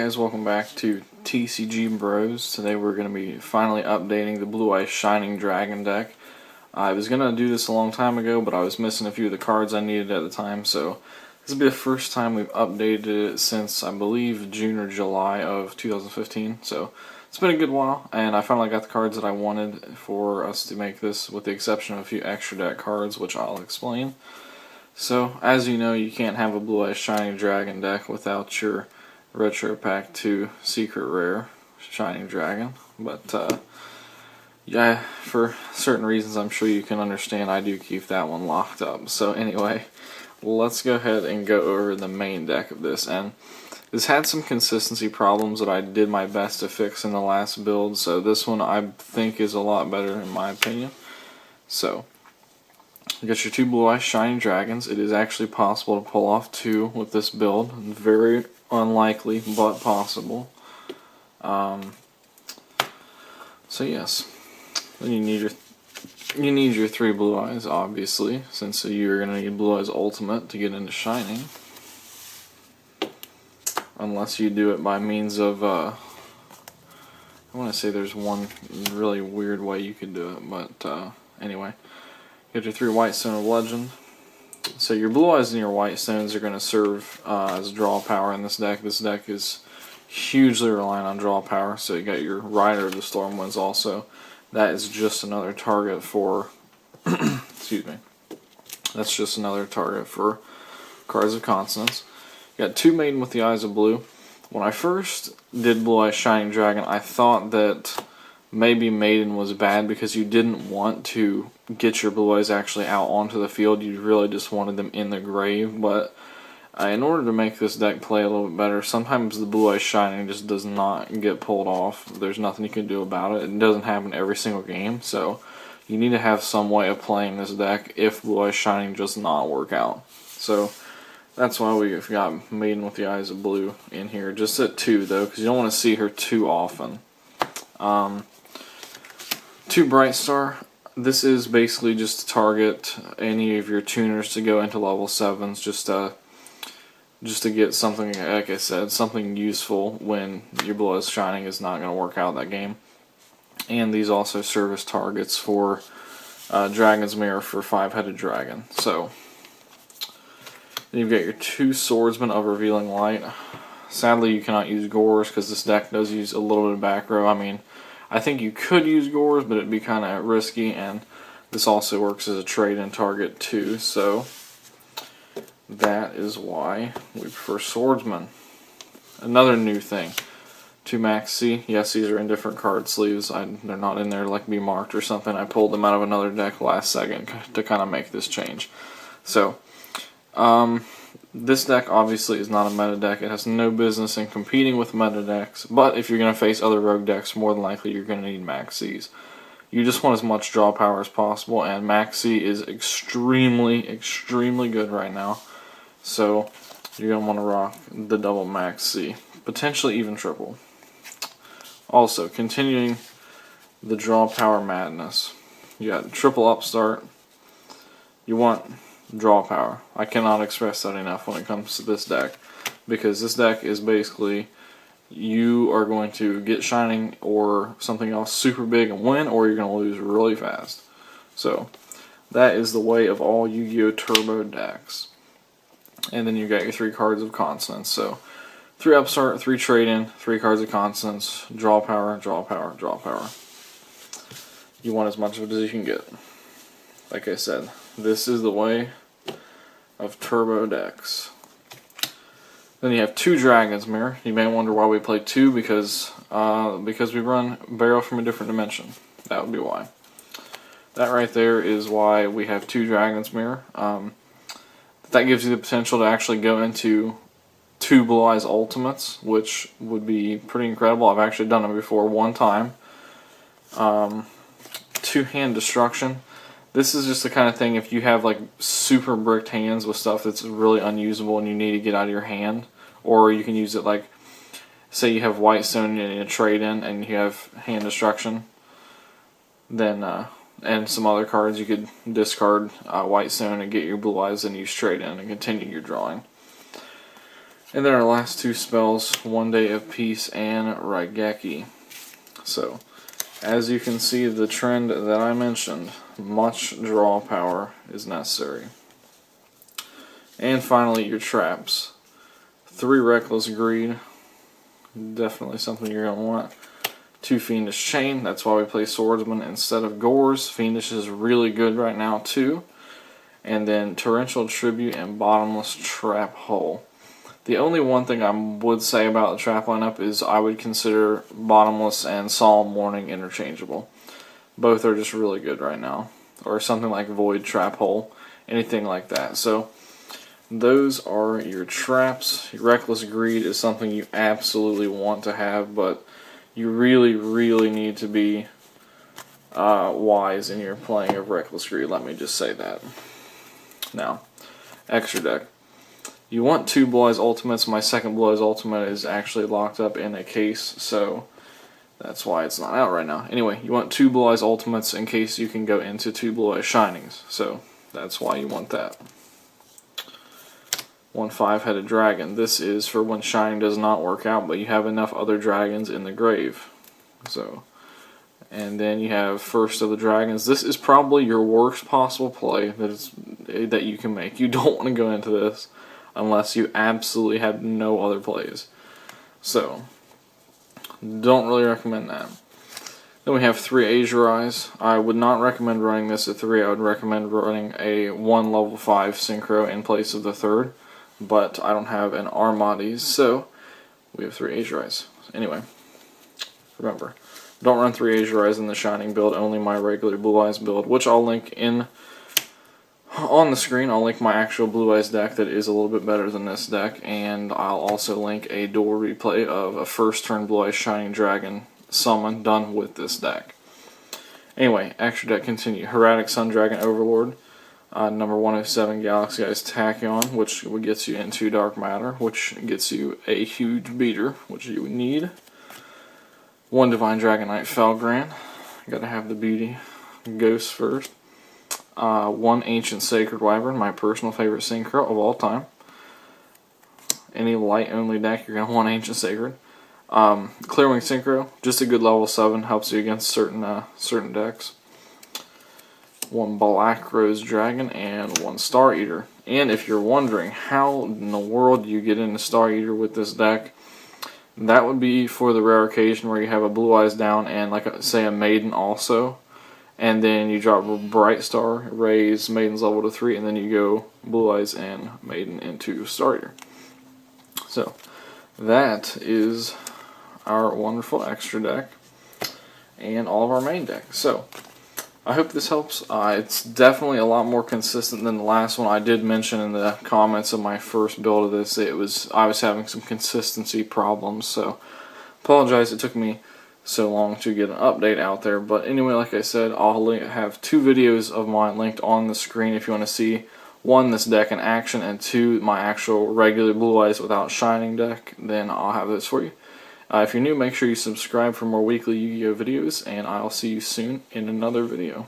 Guys, welcome back to TCG Bros. Today we're going to be finally updating the Blue Eyes Shining Dragon deck. I was going to do this a long time ago, but I was missing a few of the cards I needed at the time, so this will be the first time we've updated it since, I believe, June or July of 2015. So it's been a good while, and I finally got the cards that I wanted for us to make this, with the exception of a few extra deck cards, which I'll explain. So, as you know, you can't have a Blue Eyes Shining Dragon deck without your Retro Pack 2 Secret Rare Shining Dragon, but yeah, for certain reasons I'm sure you can understand, I do keep that one locked up. So anyway, let's go ahead and go over the main deck of this, and this had some consistency problems that I did my best to fix in the last build, so this one I think is a lot better in my opinion. So, you got your two Blue Eyes Shining Dragons. It is actually possible to pull off two with this build. Very unlikely, but possible. So yes, then you need your three Blue Eyes, obviously, since you're gonna need Blue Eyes Ultimate to get into Shining. Unless you do it by means of I want to say there's one really weird way you could do it, but anyway. You have your three White Stone of Legend. So your Blue Eyes and your White Stones are going to serve as draw power in this deck. This deck is hugely reliant on draw power. So you got your Rider of the Stormwinds also. That is just another target for excuse me. That's just another target for cards of consonance. You got two Maiden with the Eyes of Blue. When I first did Blue Eyes Shining Dragon, I thought that maybe Maiden was bad because you didn't want to get your Blue Eyes actually out onto the field. You really just wanted them in the grave. But in order to make this deck play a little bit better, sometimes the Blue Eyes Shining just does not get pulled off. There's nothing you can do about it. It doesn't happen every single game, so you need to have some way of playing this deck if Blue Eyes Shining does not work out. So that's why we've got Maiden with the Eyes of Blue in here. Just at 2 though, because you don't want to see her too often. 2 Bright Star. This is basically just to target any of your tuners to go into level 7s, just to get something, like I said, something useful when your Blue Eyes Shining is not going to work out that game. And these also serve as targets for Dragon's Mirror for 5-headed dragon. So then you've got your 2 Swordsmen of Revealing Light. Sadly, you cannot use Gores because this deck does use a little bit of back row. I mean, I think you could use Gores, but it'd be kind of risky, and this also works as a trade-in target too, so that is why we prefer Swordsman. Another new thing, 2 Max C. Yes, these are in different card sleeves. They're not in there like be marked or something. I pulled them out of another deck last second to kind of make this change. So, this deck obviously is not a meta deck. It has no business in competing with meta decks, but if you're going to face other rogue decks, more than likely you're going to need Max Cs. You just want as much draw power as possible, and Max C is extremely, extremely good right now. So you're going to want to rock the double Max C, potentially even triple. Also, continuing the draw power madness, you got triple Upstart. You want draw power. I cannot express that enough when it comes to this deck, because this deck is basically you are going to get Shining or something else super big and win, or you're going to lose really fast. So that is the way of all YuGiOh Turbo decks. And then you got your 3 cards of consonance. So 3 Upstart, 3 Trade-In, 3 cards of consonance, draw power, draw power, draw power. You want as much of it as you can get. Like I said, this is the way of turbo decks. Then you have 2 Dragon's Mirror. You may wonder why we play 2, because we run Barrow from a Different Dimension. That would be why. That right there is why we have 2 Dragon's Mirror. That gives you the potential to actually go into 2 Blue Eyes Ultimates, which would be pretty incredible. I've actually done it before one time. 2 Hand Destruction. This is just the kind of thing, if you have like super bricked hands with stuff that's really unusable and you need to get out of your hand, or you can use it like, say you have White Stone in a trade-in and you have Hand Destruction, then and some other cards, you could discard White Stone and get your Blue Eyes and use trade-in and continue your drawing. And then our last two spells, One Day of Peace and Raigeki. So, as you can see, the trend that I mentioned, much draw power is necessary. And finally, your traps. 3 Reckless Greed, definitely something you're going to want. 2 Fiendish Chain, that's why we play Swordsman instead of Gores. Fiendish is really good right now too. And then Torrential Tribute and Bottomless Trap Hole. The only one thing I would say about the trap lineup is I would consider Bottomless and Solemn Warning interchangeable. Both are just really good right now. Or something like Void Trap Hole, anything like that. So, those are your traps. Reckless Greed is something you absolutely want to have, but you really, really need to be wise in your playing of Reckless Greed. Let me just say that. Now, extra deck. You want 2 Blue Eyes Ultimates. My second Blue Eyes Ultimate is actually locked up in a case, so that's why it's not out right now. Anyway, you want 2 Blue Eyes Ultimates in case you can go into 2 Blue Eyes Shinings, so that's why you want that. 1 5-headed dragon. This is for when Shining does not work out, but you have enough other dragons in the grave. So, and then you have First of the Dragons. This is probably your worst possible play that you can make. You don't want to go into this unless you absolutely have no other plays. So, don't really recommend that. Then we have 3 Azure Eyes. I would not recommend running this at 3. I would recommend running a 1 level 5 Synchro in place of the 3rd. But I don't have an Armades, so we have 3 Azure Eyes. Anyway, remember, don't run 3 Azure Eyes in the Shining build, only my regular Blue Eyes build, which I'll link on the screen. I'll link my actual Blue Eyes deck that is a little bit better than this deck, and I'll also link a dual replay of a first turn Blue Eyes Shining Dragon summon done with this deck. Anyway, extra deck continue. Heraldic Sun Dragon Overlord. Number 107 Galaxy Eyes Tachyon, which gets you into Dark Matter, which gets you a huge beater, which you would need. 1 Divine Dragonite Felgran. Gotta have the beauty. Ghost first. 1 Ancient Sacred Wyvern, my personal favorite synchro of all time. Any light only deck, you're gonna want Ancient Sacred. Clearwing Synchro, just a good level 7, helps you against certain decks. 1 Black Rose Dragon, and 1 Star Eater. And if you're wondering how in the world you get into Star Eater with this deck, that would be for the rare occasion where you have a Blue Eyes down and, like, say, a Maiden also, and then you drop Bright Star, raise Maiden's level to 3, and then you go Blue Eyes and Maiden into Star Eater. So, that is our wonderful extra deck and all of our main deck. So, I hope this helps. It's definitely a lot more consistent than the last one. I did mention in the comments of my first build of this, I was having some consistency problems, so apologize it took me so long to get an update out there. But anyway, like I said, I'll have 2 videos of mine linked on the screen if you want to see, 1, this deck in action, and 2, my actual regular Blue Eyes without Shining deck. Then I'll have this for you. If you're new, make sure you subscribe for more weekly Yu-Gi-Oh videos, and I'll see you soon in another video.